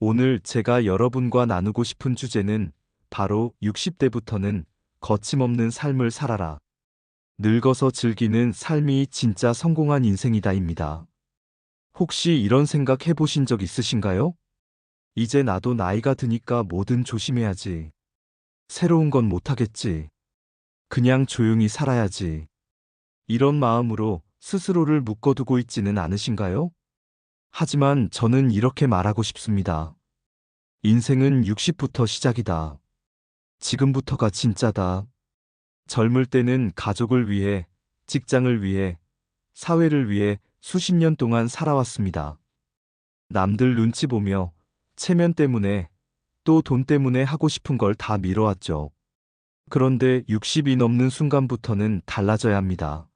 오늘 제가 여러분과 나누고 싶은 주제는 바로 60대부터는 거침없는 삶을 살아라. 늙어서 즐기는 삶이 진짜 성공한 인생이다입니다. 혹시 이런 생각 해보신 적 있으신가요? 이제 나도 나이가 드니까 뭐든 조심해야지. 새로운 건 못하겠지. 그냥 조용히 살아야지. 이런 마음으로 스스로를 묶어두고 있지는 않으신가요? 하지만 저는 이렇게 말하고 싶습니다. 인생은 60부터 시작이다. 지금부터가 진짜다. 젊을 때는 가족을 위해, 직장을 위해, 사회를 위해 수십 년 동안 살아왔습니다. 남들 눈치 보며, 체면 때문에, 또 돈 때문에 하고 싶은 걸 다 미뤄왔죠. 그런데 60이 넘는 순간부터는 달라져야 합니다.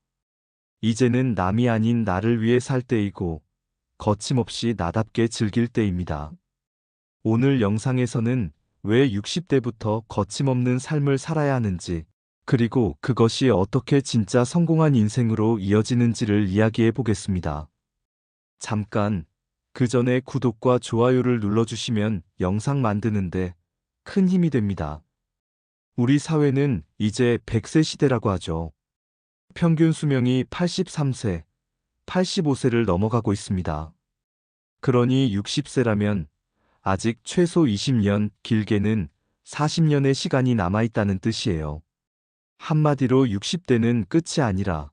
이제는 남이 아닌 나를 위해 살 때이고, 거침없이 나답게 즐길 때입니다. 오늘 영상에서는 왜 60대부터 거침없는 삶을 살아야 하는지, 그리고 그것이 어떻게 진짜 성공한 인생으로 이어지는지를 이야기해 보겠습니다. 잠깐, 그 전에 구독과 좋아요를 눌러주시면 영상 만드는데 큰 힘이 됩니다. 우리 사회는 이제 100세 시대라고 하죠. 평균 수명이 83세, 85세를 넘어가고 있습니다. 그러니 60세라면 아직 최소 20년, 길게는 40년의 시간이 남아있다는 뜻이에요. 한마디로 60대는 끝이 아니라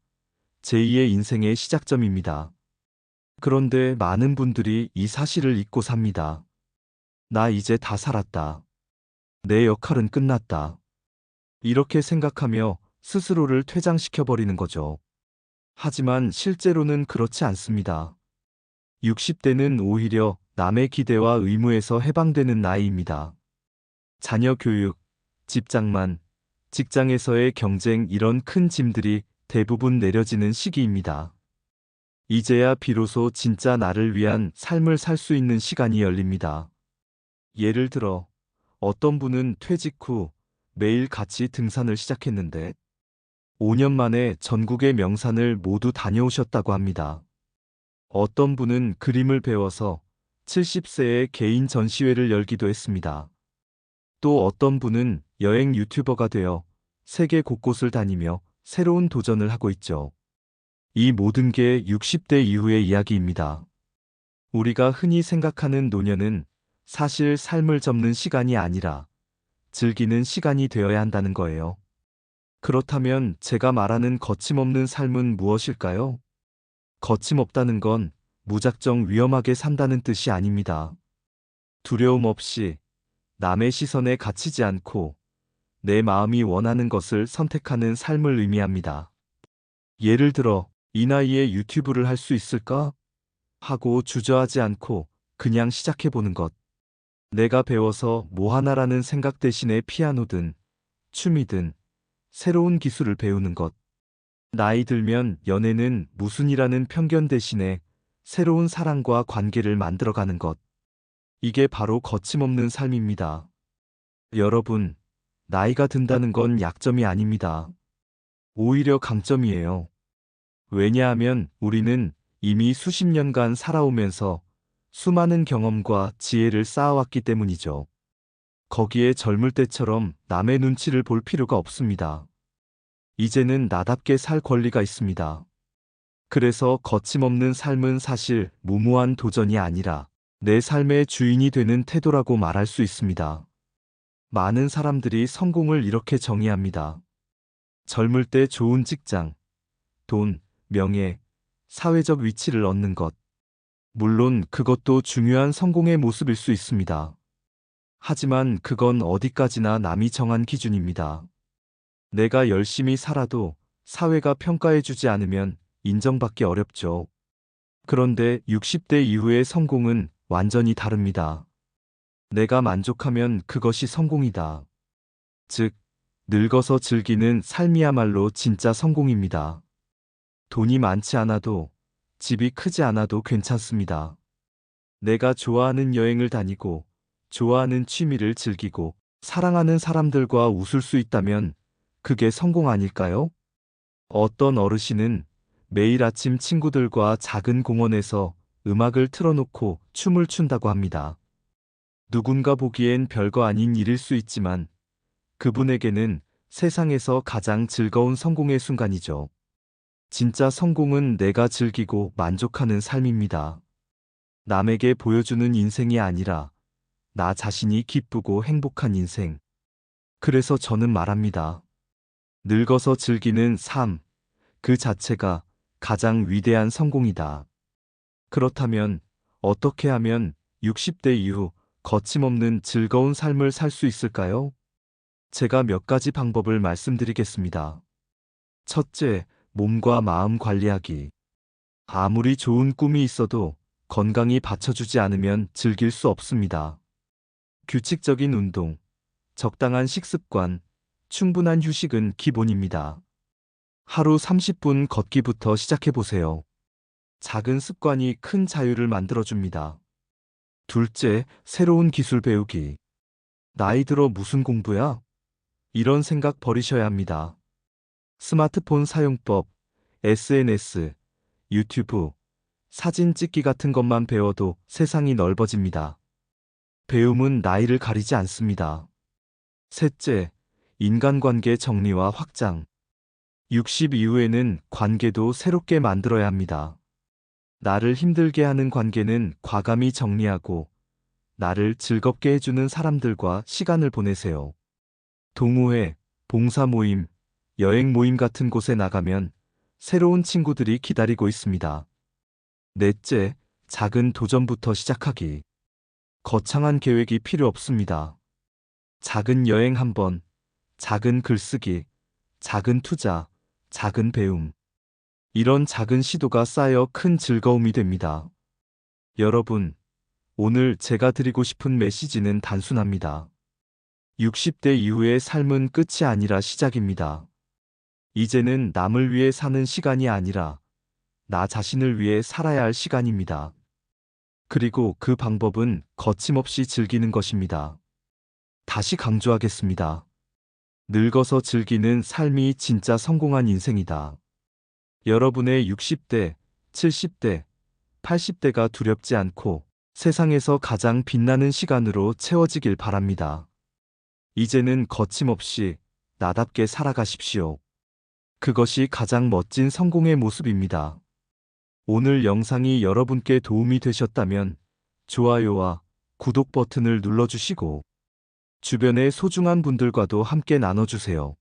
제2의 인생의 시작점입니다. 그런데 많은 분들이 이 사실을 잊고 삽니다. 나 이제 다 살았다. 내 역할은 끝났다. 이렇게 생각하며 스스로를 퇴장시켜버리는 거죠. 하지만 실제로는 그렇지 않습니다. 60대는 오히려 남의 기대와 의무에서 해방되는 나이입니다. 자녀 교육, 집장만, 직장에서의 경쟁 이런 큰 짐들이 대부분 내려지는 시기입니다. 이제야 비로소 진짜 나를 위한 삶을 살 수 있는 시간이 열립니다. 예를 들어 어떤 분은 퇴직 후 매일 같이 등산을 시작했는데 5년 만에 전국의 명산을 모두 다녀오셨다고 합니다. 어떤 분은 그림을 배워서 70세에 개인 전시회를 열기도 했습니다. 또 어떤 분은 여행 유튜버가 되어 세계 곳곳을 다니며 새로운 도전을 하고 있죠. 이 모든 게 60대 이후의 이야기입니다. 우리가 흔히 생각하는 노년은 사실 삶을 접는 시간이 아니라 즐기는 시간이 되어야 한다는 거예요. 그렇다면 제가 말하는 거침없는 삶은 무엇일까요? 거침없다는 건 무작정 위험하게 산다는 뜻이 아닙니다. 두려움 없이 남의 시선에 갇히지 않고 내 마음이 원하는 것을 선택하는 삶을 의미합니다. 예를 들어, 이 나이에 유튜브를 할 수 있을까? 하고 주저하지 않고 그냥 시작해보는 것. 내가 배워서 뭐 하나라는 생각 대신에 피아노든, 춤이든, 새로운 기술을 배우는 것. 나이 들면 연애는 무슨이라는 편견 대신에 새로운 사랑과 관계를 만들어가는 것. 이게 바로 거침없는 삶입니다. 여러분, 나이가 든다는 건 약점이 아닙니다. 오히려 강점이에요. 왜냐하면 우리는 이미 수십 년간 살아오면서 수많은 경험과 지혜를 쌓아왔기 때문이죠. 거기에 젊을 때처럼 남의 눈치를 볼 필요가 없습니다. 이제는 나답게 살 권리가 있습니다. 그래서 거침없는 삶은 사실 무모한 도전이 아니라 내 삶의 주인이 되는 태도라고 말할 수 있습니다. 많은 사람들이 성공을 이렇게 정의합니다. 젊을 때 좋은 직장, 돈, 명예, 사회적 위치를 얻는 것. 물론 그것도 중요한 성공의 모습일 수 있습니다. 하지만 그건 어디까지나 남이 정한 기준입니다. 내가 열심히 살아도 사회가 평가해주지 않으면 인정받기 어렵죠. 그런데 60대 이후의 성공은 완전히 다릅니다. 내가 만족하면 그것이 성공이다. 즉, 늙어서 즐기는 삶이야말로 진짜 성공입니다. 돈이 많지 않아도, 집이 크지 않아도 괜찮습니다. 내가 좋아하는 여행을 다니고, 좋아하는 취미를 즐기고, 사랑하는 사람들과 웃을 수 있다면 그게 성공 아닐까요? 어떤 어르신은 매일 아침 친구들과 작은 공원에서 음악을 틀어놓고 춤을 춘다고 합니다. 누군가 보기엔 별거 아닌 일일 수 있지만 그분에게는 세상에서 가장 즐거운 성공의 순간이죠. 진짜 성공은 내가 즐기고 만족하는 삶입니다. 남에게 보여주는 인생이 아니라 나 자신이 기쁘고 행복한 인생. 그래서 저는 말합니다. 늙어서 즐기는 삶, 그 자체가 가장 위대한 성공이다. 그렇다면 어떻게 하면 60대 이후 거침없는 즐거운 삶을 살 수 있을까요? 제가 몇 가지 방법을 말씀드리겠습니다. 첫째, 몸과 마음 관리하기. 아무리 좋은 꿈이 있어도 건강이 받쳐주지 않으면 즐길 수 없습니다. 규칙적인 운동, 적당한 식습관, 충분한 휴식은 기본입니다. 하루 30분 걷기부터 시작해보세요. 작은 습관이 큰 자유를 만들어줍니다. 둘째, 새로운 기술 배우기. 나이 들어 무슨 공부야? 이런 생각 버리셔야 합니다. 스마트폰 사용법, SNS, 유튜브, 사진 찍기 같은 것만 배워도 세상이 넓어집니다. 배움은 나이를 가리지 않습니다. 셋째, 인간관계 정리와 확장. 60 이후에는 관계도 새롭게 만들어야 합니다. 나를 힘들게 하는 관계는 과감히 정리하고 나를 즐겁게 해주는 사람들과 시간을 보내세요. 동호회, 봉사 모임, 여행 모임 같은 곳에 나가면 새로운 친구들이 기다리고 있습니다. 넷째, 작은 도전부터 시작하기. 거창한 계획이 필요 없습니다. 작은 여행 한 번, 작은 글쓰기, 작은 투자, 작은 배움. 이런 작은 시도가 쌓여 큰 즐거움이 됩니다. 여러분, 오늘 제가 드리고 싶은 메시지는 단순합니다. 60대 이후의 삶은 끝이 아니라 시작입니다. 이제는 남을 위해 사는 시간이 아니라 나 자신을 위해 살아야 할 시간입니다. 그리고 그 방법은 거침없이 즐기는 것입니다. 다시 강조하겠습니다. 늙어서 즐기는 삶이 진짜 성공한 인생이다. 여러분의 60대, 70대, 80대가 두렵지 않고 세상에서 가장 빛나는 시간으로 채워지길 바랍니다. 이제는 거침없이 나답게 살아가십시오. 그것이 가장 멋진 성공의 모습입니다. 오늘 영상이 여러분께 도움이 되셨다면 좋아요와 구독 버튼을 눌러주시고 주변의 소중한 분들과도 함께 나눠주세요.